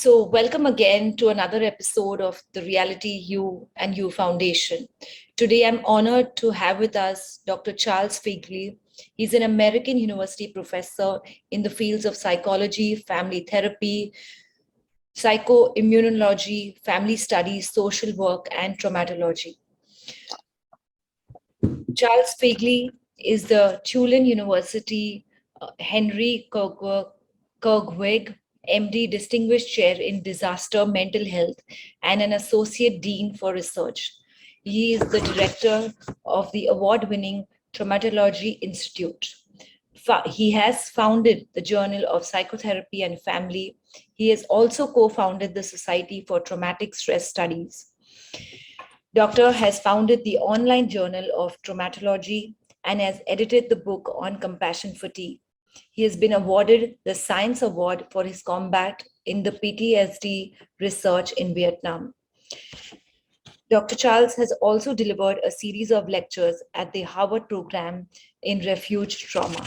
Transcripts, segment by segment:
So, welcome again to another episode of the Reality You and You Foundation. Today, I'm honored to have with us Dr. Charles Figley. He's an American University professor in the fields of psychology, family therapy, psychoimmunology, family studies, social work, and traumatology. Charles Figley is the Tulane University Henry Kirkwig MD Distinguished Chair in Disaster Mental Health and an Associate Dean for Research. He is the director of the award-winning Traumatology Institute. He has founded the Journal of Psychotherapy and Family. He has also co-founded the Society for Traumatic Stress Studies. Doctor has founded the online journal of traumatology and has edited the book on compassion fatigue. He has been awarded the Science Award for his combat in the PTSD research in Vietnam. Dr. Charles has also delivered a series of lectures at the Harvard program in refuge trauma.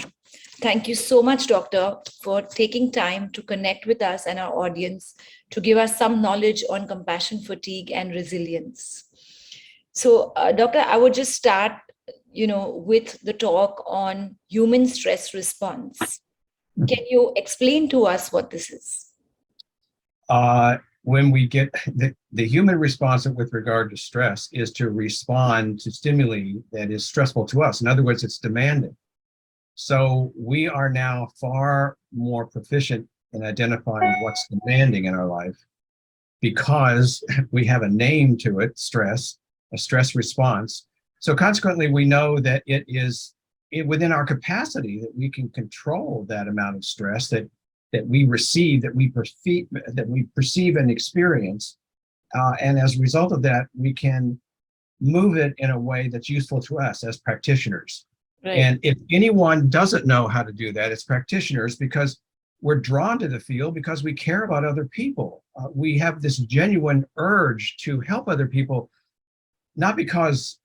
Thank you so much, Doctor, for taking time to connect with us and our audience to give us some knowledge on compassion fatigue and resilience. So, Doctor, I would just start, with the talk on human stress response. Can you explain to us what this is? When we get the human response with regard to stress is to respond to stimuli that is stressful to us. In other words, it's demanding. So we are now far more proficient in identifying what's demanding in our life because we have a name to it, stress, a stress response. So consequently, we know that it is within our capacity that we can control that amount of stress that we receive, that we perceive and experience. And as a result of that, we can move it in a way that's useful to us as practitioners. Right. And if anyone doesn't know how to do that, it's practitioners, because we're drawn to the field because we care about other people. We have this genuine urge to help other people, not because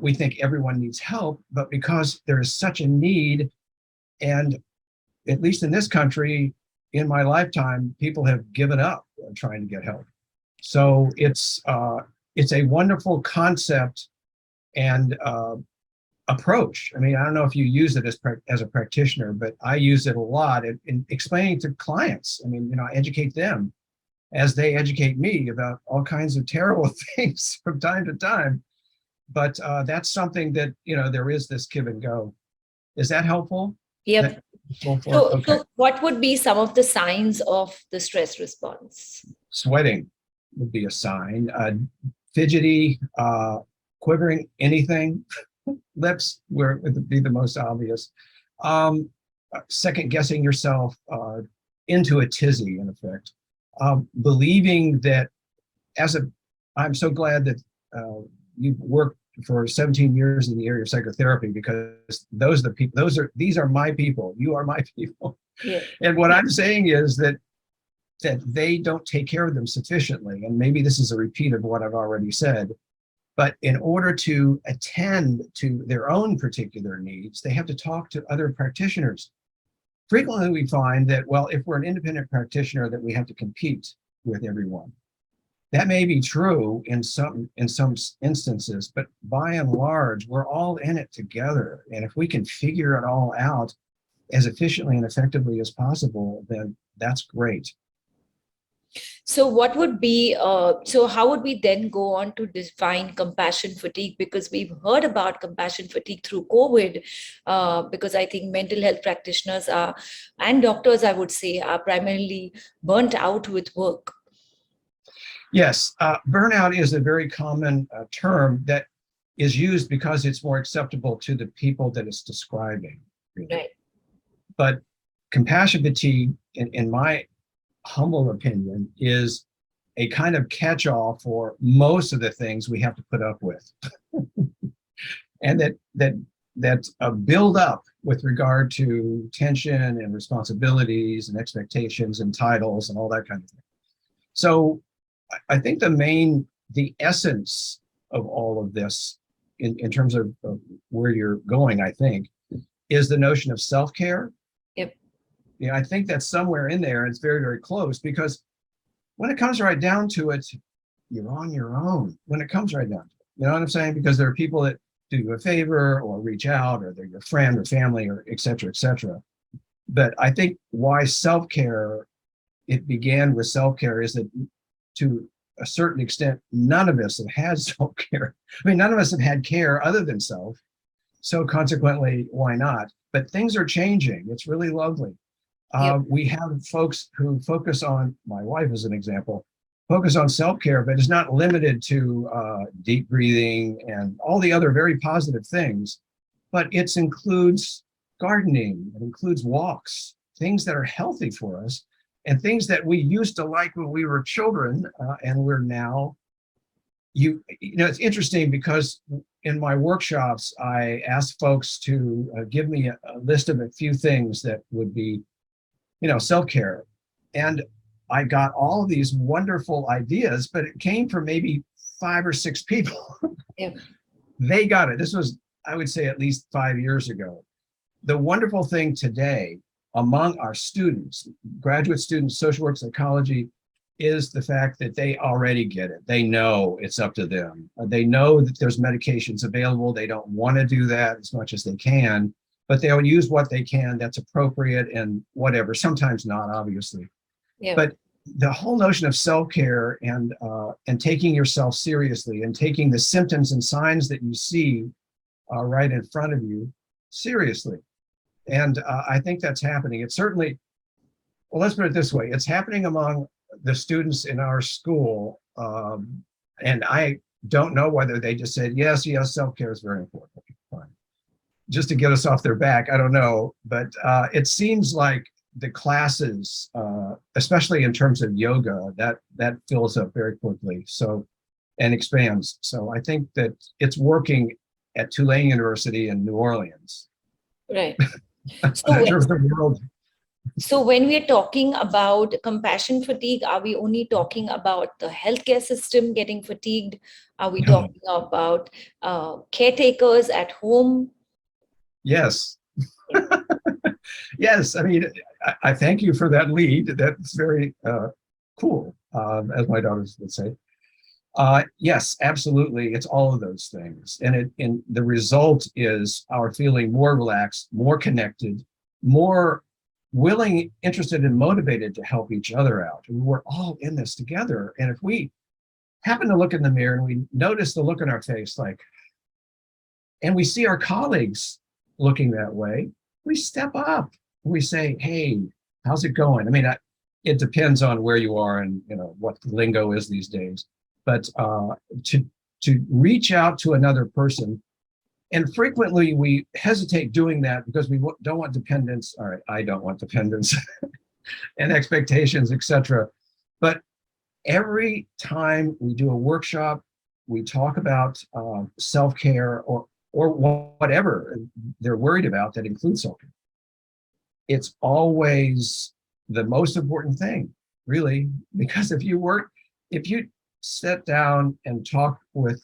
we think everyone needs help, but because there is such a need. And at least in this country, in my lifetime, people have given up trying to get help. So it's a wonderful concept and approach. I mean, I don't know if you use it as a practitioner, but I use it a lot in explaining to clients. I mean, I educate them as they educate me about all kinds of terrible things from time to time. But that's something that, there is this give and go. Is that helpful? Yep. So what would be some of the signs of the stress response? Sweating would be a sign. Fidgety, quivering, anything. Lips would be the most obvious. Second guessing yourself into a tizzy, in effect. Believing that I'm so glad that you've worked for 17 years in the area of psychotherapy, because these are my people. You are my people. Yeah. And what I'm saying is that they don't take care of them sufficiently. And maybe this is a repeat of what I've already said, but in order to attend to their own particular needs, they have to talk to other practitioners. Frequently we find that, well, if we're an independent practitioner, that we have to compete with everyone. That may be true in some instances, but by and large, we're all in it together. And if we can figure it all out as efficiently and effectively as possible, then that's great. So what would be, how would we then go on to define compassion fatigue? Because we've heard about compassion fatigue through COVID, because I think mental health practitioners and doctors, I would say, are primarily burnt out with work. Yes, burnout is a very common term that is used because it's more acceptable to the people that it's describing. Right. But compassion fatigue, in my humble opinion, is a kind of catch-all for most of the things we have to put up with. And that build up with regard to tension and responsibilities and expectations and titles and all that kind of thing. So I think the essence of all of this, in terms of where you're going, I think, is the notion of self-care. Yep. I think that's somewhere in there, and it's very, very close, because when it comes right down to it, you're on your own when it comes right down to it. You know what I'm saying? Because there are people that do you a favor or reach out, or they're your friend or family, or et cetera, et cetera. But I think why self-care, it began with self-care, is that to a certain extent, none of us have had self-care. I mean, none of us have had care other than self. So consequently, why not? But things are changing. It's really lovely. Yep. We have folks who focus on, my wife as an example, focus on self-care, but it's not limited to deep breathing and all the other very positive things, but it includes gardening, it includes walks, things that are healthy for us, and things that we used to like when we were children, and we're now, it's interesting because in my workshops, I ask folks to give me a list of a few things that would be, self-care. And I got all of these wonderful ideas, but it came from maybe 5 or 6 people. Yeah. They got it. This was, I would say, at least 5 years ago. The wonderful thing today among our students, graduate students, social work, psychology, is the fact that they already get it. They know it's up to them. They know that there's medications available. They don't want to do that as much as they can, but they'll use what they can that's appropriate and whatever, sometimes not, obviously. Yeah. But the whole notion of self-care and taking yourself seriously and taking the symptoms and signs that you see right in front of you seriously. And I think that's happening. It's certainly, well, let's put it this way. It's happening among the students in our school. And I don't know whether they just said, yes, self-care is very important. Fine. Just to get us off their back, I don't know. But it seems like the classes, especially in terms of yoga, that fills up very quickly. So, and expands. So I think that it's working at Tulane University in New Orleans. Right. In terms of the world. So when we're talking about compassion fatigue, are we only talking about the healthcare system getting fatigued? Are we talking about caretakers at home? Yes. Yes. I mean, I thank you for that lead. That's very cool, as my daughters would say. Yes, absolutely. It's all of those things. And the result is our feeling more relaxed, more connected, more willing, interested, and motivated to help each other out. And we're all in this together. And if we happen to look in the mirror and we notice the look on our face, and we see our colleagues looking that way, we step up. We say, hey, how's it going? I mean, it depends on where you are and what the lingo is these days. But to reach out to another person, and frequently we hesitate doing that because we don't want dependence. All right, I don't want dependence and expectations, etc. But every time we do a workshop, we talk about self-care or whatever they're worried about that includes self-care. It's always the most important thing, really, because if you sit down and talk with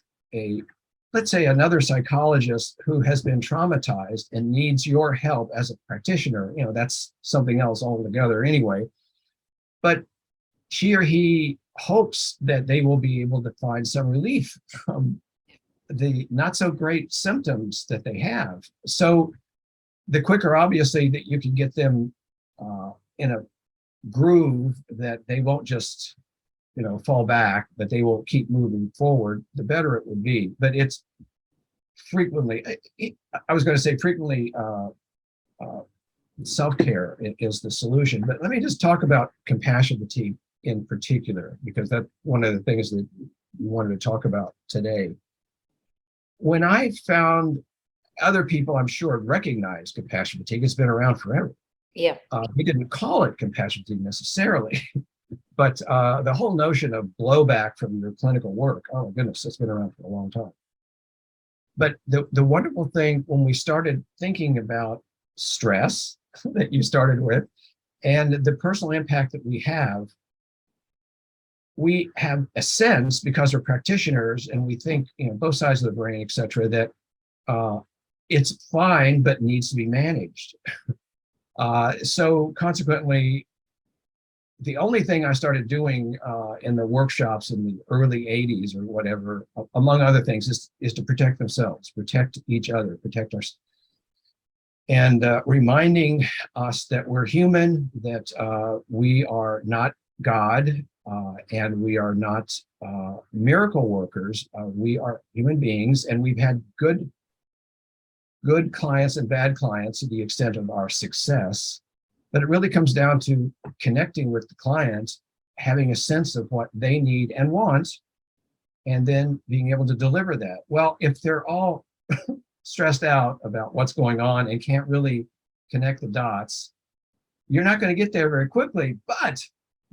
let's say another psychologist who has been traumatized and needs your help as a practitioner, that's something else altogether anyway. But she or he hopes that they will be able to find some relief from the not so great symptoms that they have. So the quicker, obviously, that you can get them in a groove that they won't just fall back, but they will keep moving forward, the better it would be. But it's frequently, I was going to say frequently, self-care is the solution. But let me just talk about compassion fatigue in particular, because that's one of the things that we wanted to talk about today. When I found other people, I'm sure, recognize compassion fatigue, it's been around forever. Yeah. We didn't call it compassion fatigue necessarily. But the whole notion of blowback from your clinical work, oh my goodness, it's been around for a long time. But the wonderful thing when we started thinking about stress that you started with and the personal impact that we have a sense, because we're practitioners and we think, both sides of the brain, et cetera, that it's fine, but needs to be managed. So consequently, the only thing I started doing in the workshops in the early 80s or whatever, among other things, is to protect themselves, protect each other, protect our, and reminding us that we're human, that we are not God, and we are not miracle workers. We are human beings, and we've had good clients and bad clients to the extent of our success. But it really comes down to connecting with the client, having a sense of what they need and want, and then being able to deliver that. Well, if they're all stressed out about what's going on and can't really connect the dots, you're not going to get there very quickly, but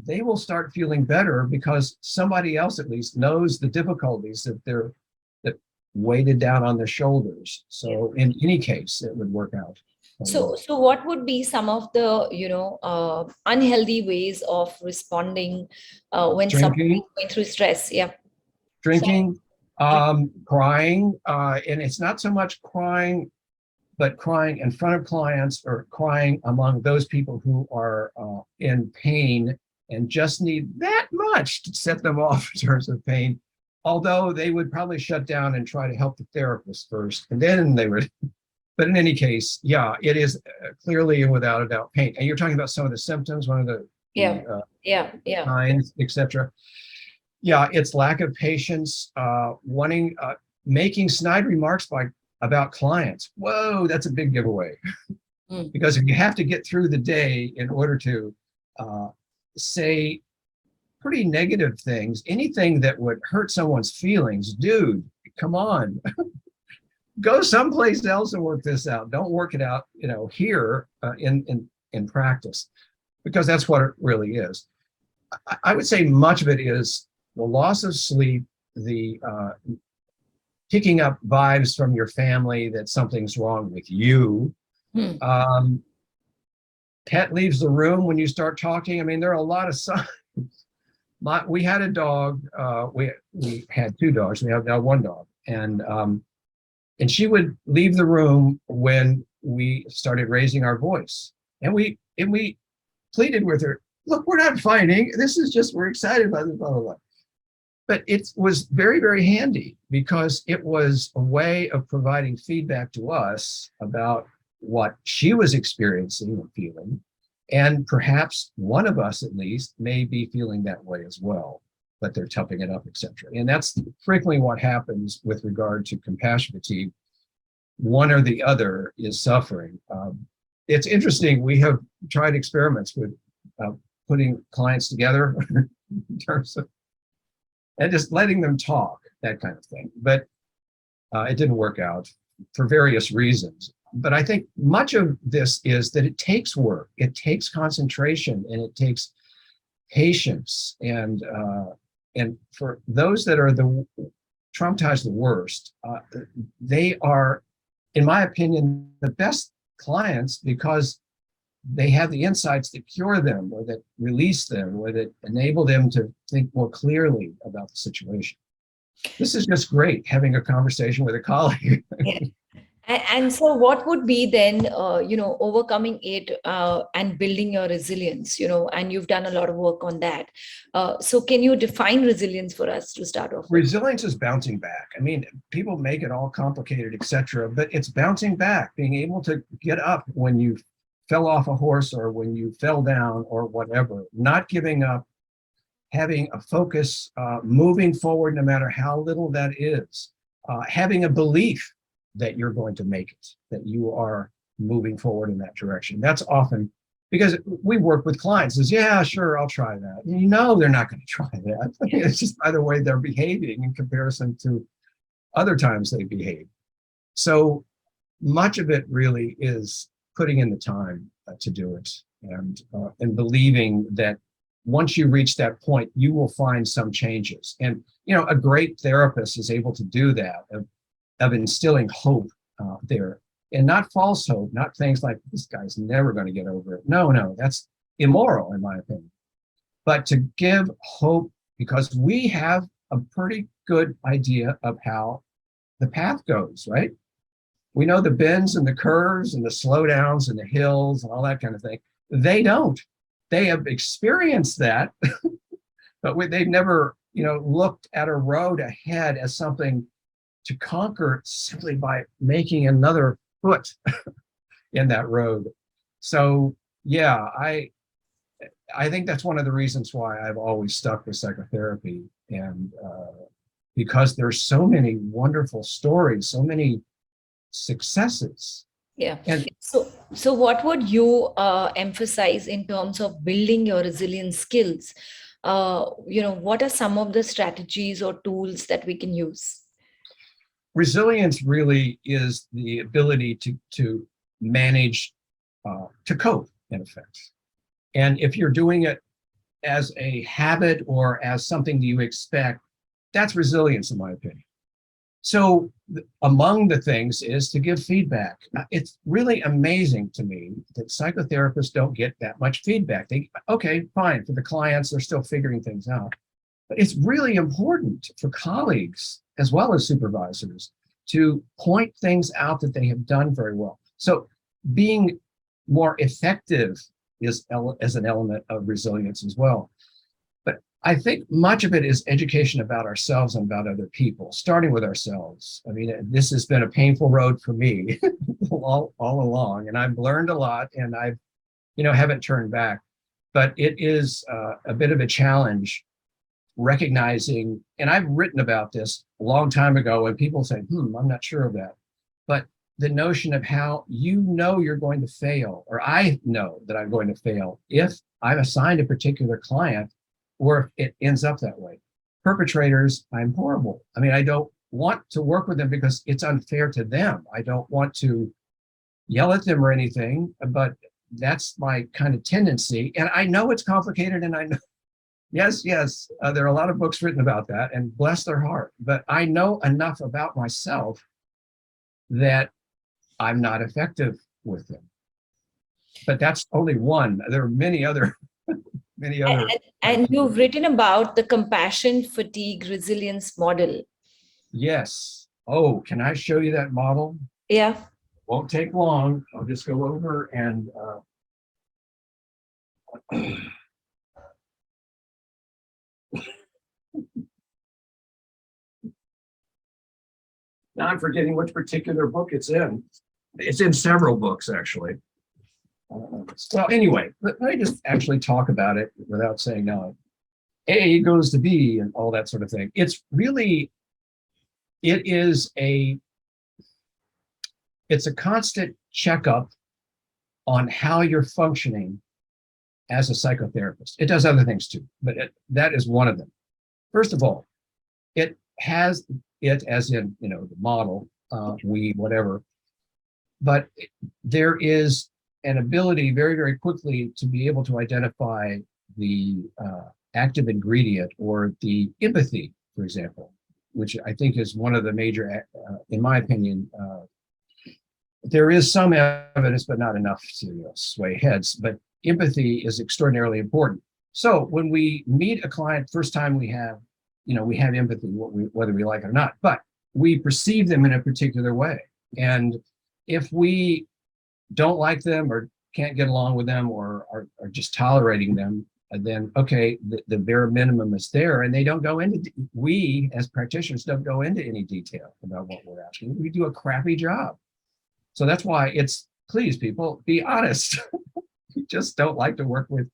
they will start feeling better because somebody else at least knows the difficulties that weighted down on their shoulders. So in any case, it would work out. So what would be some of the, unhealthy ways of responding when somebody is going through stress? Yeah. Drinking, crying, and it's not so much crying, but crying in front of clients or crying among those people who are in pain and just need that much to set them off in terms of pain. Although they would probably shut down and try to help the therapist first, and then they would. But in any case, yeah, it is clearly and without a doubt pain. And you're talking about some of the symptoms, one of the signs, etc. Yeah, it's lack of patience, wanting, making snide remarks about clients. Whoa, that's a big giveaway. Because if you have to get through the day in order to say pretty negative things, anything that would hurt someone's feelings, dude, come on. Go someplace else and work this out. Don't work it out, here in practice, because that's what it really is. I would say much of it is the loss of sleep, the picking up vibes from your family that something's wrong with you. Pet leaves the room when you start talking. I mean, there are a lot of signs. We had a dog. We had two dogs. We have now one dog, and she would leave the room when we started raising our voice, and we pleaded with her. Look, we're not fighting. This is just, we're excited about this, blah, blah, blah. But it was very, very handy because it was a way of providing feedback to us about what she was experiencing and feeling. And perhaps one of us at least may be feeling that way as well, but they're toughing it up, etc. And that's frequently what happens with regard to compassion fatigue. One or the other is suffering. It's interesting. We have tried experiments with putting clients together in terms of, and just letting them talk, that kind of thing. But it didn't work out for various reasons. But I think much of this is that it takes work, it takes concentration, and it takes patience. And for those that are the traumatized the worst, they are, in my opinion, the best clients because they have the insights that cure them or that release them or that enable them to think more clearly about the situation. This is just great, having a conversation with a colleague. Yeah. And so what would be then, overcoming it and building your resilience, and you've done a lot of work on that. So can you define resilience for us to start off with? Resilience is bouncing back. I mean, people make it all complicated, etc., but it's bouncing back, being able to get up when you fell off a horse or when you fell down or whatever, not giving up, having a focus, moving forward no matter how little that is, having a belief that you're going to make it, that you are moving forward in that direction. That's often because we work with clients is, yeah, sure, I'll try that. They're not going to try that. It's just by the way they're behaving in comparison to other times they behave. So much of it really is putting in the time to do it and believing that once you reach that point, you will find some changes. And, a great therapist is able to do that, of instilling hope there, and not false hope, not things like this guy's never going to get over it. No, that's immoral in my opinion. But to give hope because we have a pretty good idea of how the path goes, right? We know the bends and the curves and the slowdowns and the hills and all that kind of thing. They don't. they have experienced that, but they've never, looked at a road ahead as something to conquer simply by making another foot in that road. So yeah, I think that's one of the reasons why I've always stuck with psychotherapy, and because there's so many wonderful stories, so many successes. Yeah. And So what would you emphasize in terms of building your resilience skills? What are some of the strategies or tools that we can use? resilience really is the ability to manage, to cope, in effect. And if you're doing it as a habit or as something that you expect, that's resilience, in my opinion. So among the things is to give feedback. It's really amazing to me that psychotherapists don't get that much feedback. Okay, fine, for the clients, they're still figuring things out. But it's really important for colleagues as well as supervisors to point things out that they have done very well. So being more effective is as an element of resilience as well. But I think much of it is education about ourselves and about other people, starting with ourselves. I mean, this has been a painful road for me all along, and I've learned a lot, and haven't turned back. But it is a bit of a challenge recognizing, and I've written about this a long time ago, and people say, I'm not sure of that. But the notion of how you're going to fail, or I know that I'm going to fail if I've assigned a particular client, or if it ends up that way. Perpetrators, I'm horrible. I mean, I don't want to work with them because it's unfair to them. I don't want to yell at them or anything, but that's my kind of tendency. And I know it's complicated, and I know, yes, there are a lot of books written about that, and bless their heart. But I know enough about myself that I'm not effective with them. But that's only one. There are many other, many other. And you've written about the compassion fatigue resilience model. Yes. Oh, can I show you that model? Yeah. Won't take long. I'll just go over and now I'm forgetting which particular book it's in. It's in several books, actually. So anyway, let me just actually talk about it without saying no. A goes to B and all that sort of thing. It's a constant checkup on how you're functioning as a psychotherapist. It does other things too, but that is one of them. First of all, it has it as in, the model, whatever, but there is an ability very, very quickly to be able to identify the active ingredient, or the empathy, for example, which I think is one of the major, in my opinion, there is some evidence, but not enough to sway heads, but empathy is extraordinarily important. So when we meet a client, first time we have empathy, whether we like it or not, but we perceive them in a particular way. And if we don't like them or can't get along with them, or are just tolerating them, then okay, the bare minimum is there, and they don't go into, we as practitioners don't go into any detail about what we're asking. We do a crappy job. So that's why please, people, be honest. You just don't like to work with,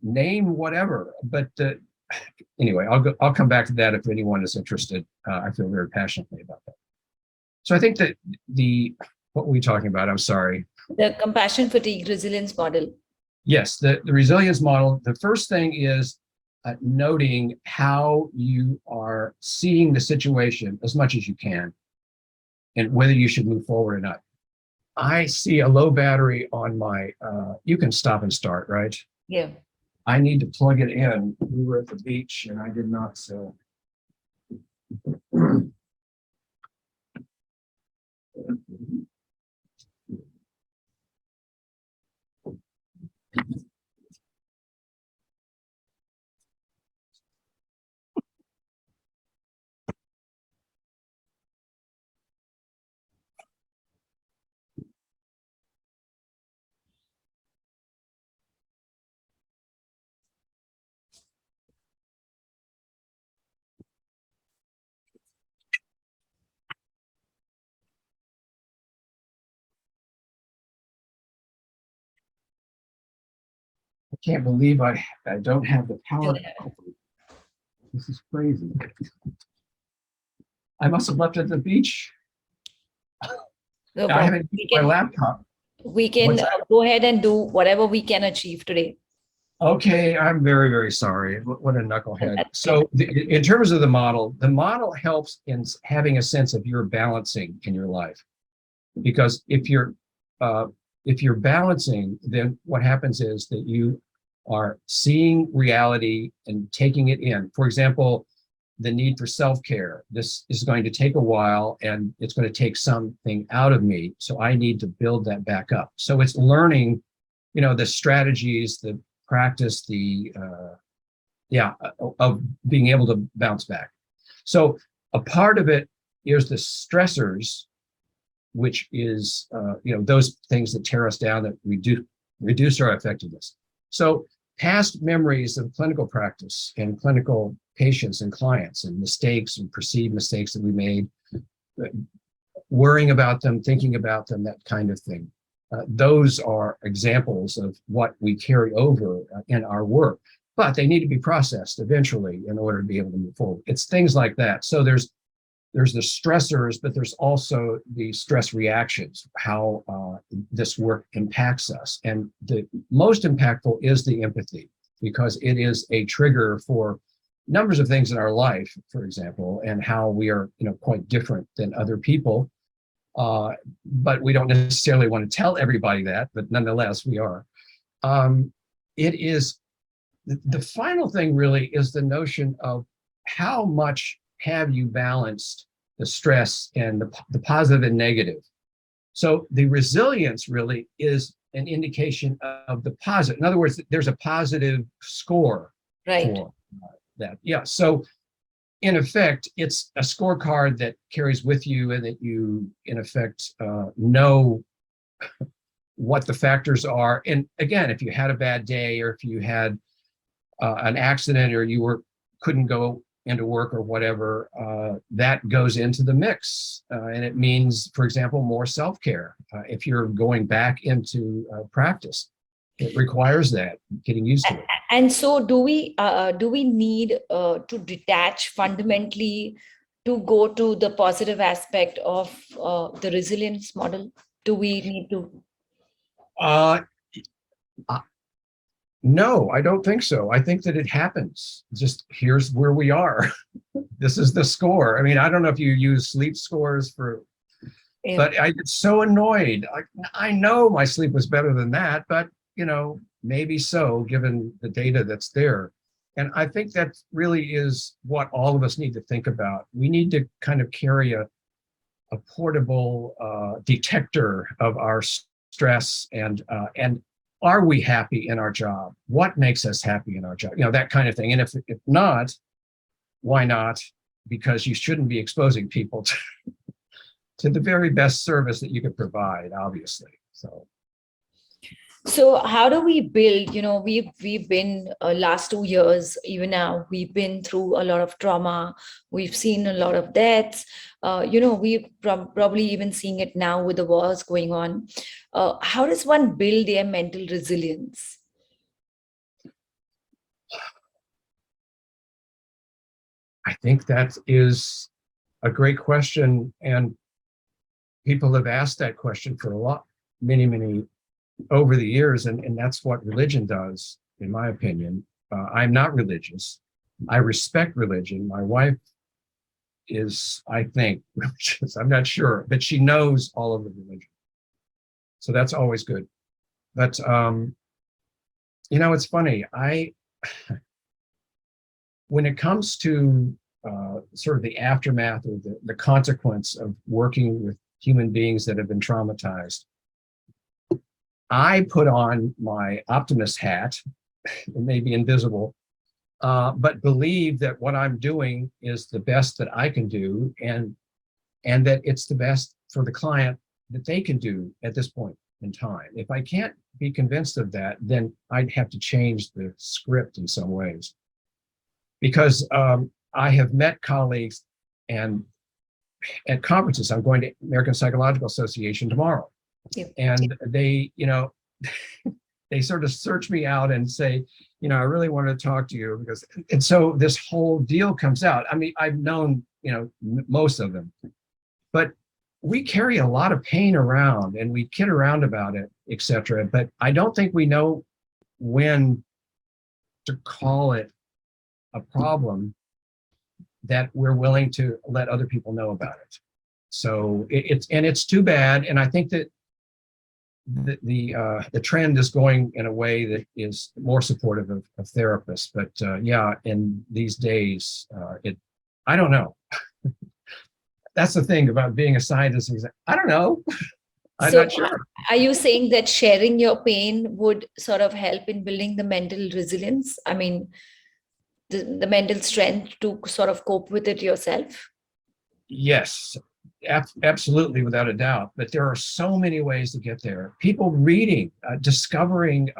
name whatever. But anyway, I'll come back to that if anyone is interested. I feel very passionately about that. So I think that what were we talking about? I'm sorry. The compassion fatigue resilience model. Yes, the resilience model. The first thing is noting how you are seeing the situation as much as you can, and whether you should move forward or not. I see a low battery on my, you can stop and start, right? Yeah. I need to plug it in. We were at the beach and I did not, so. can't believe I don't have the power. Yeah. This is crazy. I must have left it at the beach. No I problem. haven't used my laptop. We can What's that? go ahead and do whatever we can achieve today. Okay, I'm very, very sorry. What a knucklehead. That's So in terms of the model helps in having a sense of your balancing in your life. Because if you're balancing, then what happens is that you are seeing reality and taking it in. For example, the need for self-care. This is going to take a while and it's going to take something out of me. So I need to build that back up. So it's learning, the strategies, the practice, of being able to bounce back. So a part of it is the stressors, which is, those things that tear us down, that reduce our effectiveness. So past memories of clinical practice and clinical patients and clients and mistakes and perceived mistakes that we made, worrying about them, thinking about them, that kind of thing. Those are examples of what we carry over in our work, but they need to be processed eventually in order to be able to move forward. It's things like that. So there's the stressors, but there's also the stress reactions, how this work impacts us. And the most impactful is the empathy, because it is a trigger for numbers of things in our life, for example, and how we are, quite different than other people. But we don't necessarily want to tell everybody that, but nonetheless, we are. It is, the final thing really is the notion of how much have you balanced the stress and the positive and negative. So the resilience really is an indication of the positive. In other words, there's a positive score for that. Yeah. So in effect, it's a scorecard that carries with you and that you, in effect, know what the factors are. And again, if you had a bad day, or if you had an accident, or you couldn't go into work or whatever, that goes into the mix. And it means, for example, more self-care. If you're going back into practice, it requires that, getting used to it. And so do we need to detach fundamentally to go to the positive aspect of the resilience model? Do we need to? No, I don't think so. I think that it happens. Just here's where we are. This is the score. I mean, I don't know if you use sleep scores but I get so annoyed. I know my sleep was better than that, but maybe so, given the data that's there. And I think that really is what all of us need to think about. We need to kind of carry a portable detector of our stress, and are we happy in our job? What makes us happy in our job? That kind of thing. And if not, why not? Because you shouldn't be exposing people to the very best service that you could provide, obviously. So how do we build, we've been last 2 years, even now, we've been through a lot of trauma. We've seen a lot of deaths. We've probably even seeing it now with the wars going on. How does one build their mental resilience? I think that is a great question. And people have asked that question for many over the years, and that's what religion does, in my opinion. I'm not religious. I respect religion. My wife is, I think, religious. I'm not sure, but she knows all of the religion. So that's always good. But, it's funny. When it comes to sort of the aftermath or the consequence of working with human beings that have been traumatized, I put on my optimist hat. It may be invisible, but believe that what I'm doing is the best that I can do, and that it's the best for the client that they can do at this point in time. If I can't be convinced of that, then I'd have to change the script in some ways. Because I have met colleagues, and at conferences, I'm going to American Psychological Association tomorrow. Yeah. And they, they sort of search me out and say, I really want to talk to you because, and so this whole deal comes out. I mean, I've known, most of them, but we carry a lot of pain around and we kid around about it, etc. But I don't think we know when to call it a problem that we're willing to let other people know about it. So it's too bad. And I think that the trend is going in a way that is more supportive of therapists. But yeah, in these days, I don't know. That's the thing about being a scientist. I don't know. I'm So, not sure. are you saying that sharing your pain would sort of help in building the mental resilience? I mean, the mental strength to sort of cope with it yourself? Yes, absolutely, without a doubt. But there are so many ways to get there. People reading, discovering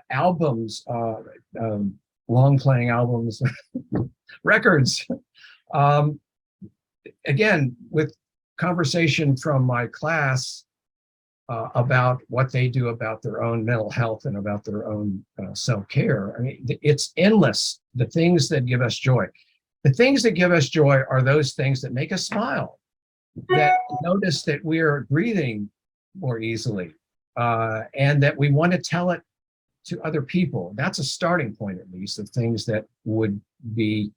albums, long playing albums, records. Again, with conversation from my class about what they do about their own mental health and about their own self-care. I mean, it's endless, the things that give us joy. The things that give us joy are those things that make us smile, that notice that we are breathing more easily, and that we want to tell it to other people. That's a starting point, at least, of things that would be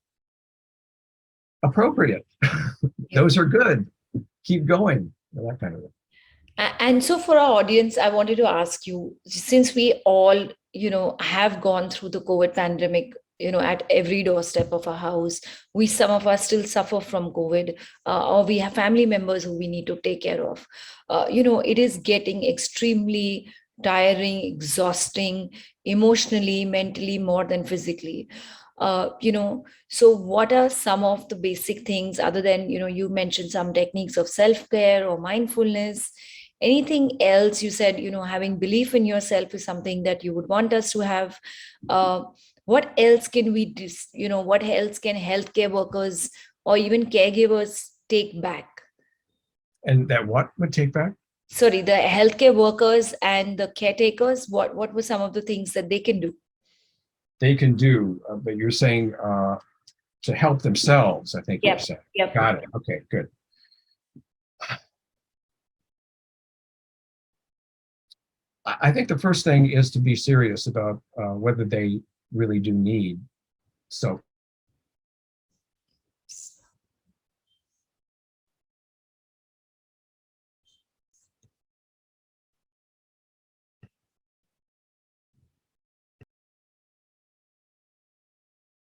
appropriate. Those are good. Keep going, that kind of thing. And so for our audience, I wanted to ask you, since we all, have gone through the COVID pandemic, at every doorstep of our house, some of us still suffer from COVID, or we have family members who we need to take care of. It is getting extremely tiring, exhausting, emotionally, mentally, more than physically. So what are some of the basic things other than, you mentioned some techniques of self-care or mindfulness? Anything else? You said, having belief in yourself is something that you would want us to have. What else can we do? What else can healthcare workers or even caregivers take back? And that what would take back? Sorry, the healthcare workers and the caretakers, what were some of the things that they can do? They can do, but you're saying to help themselves, I think you're saying. Yep. Got it. Okay, good. I think the first thing is to be serious about whether they really do need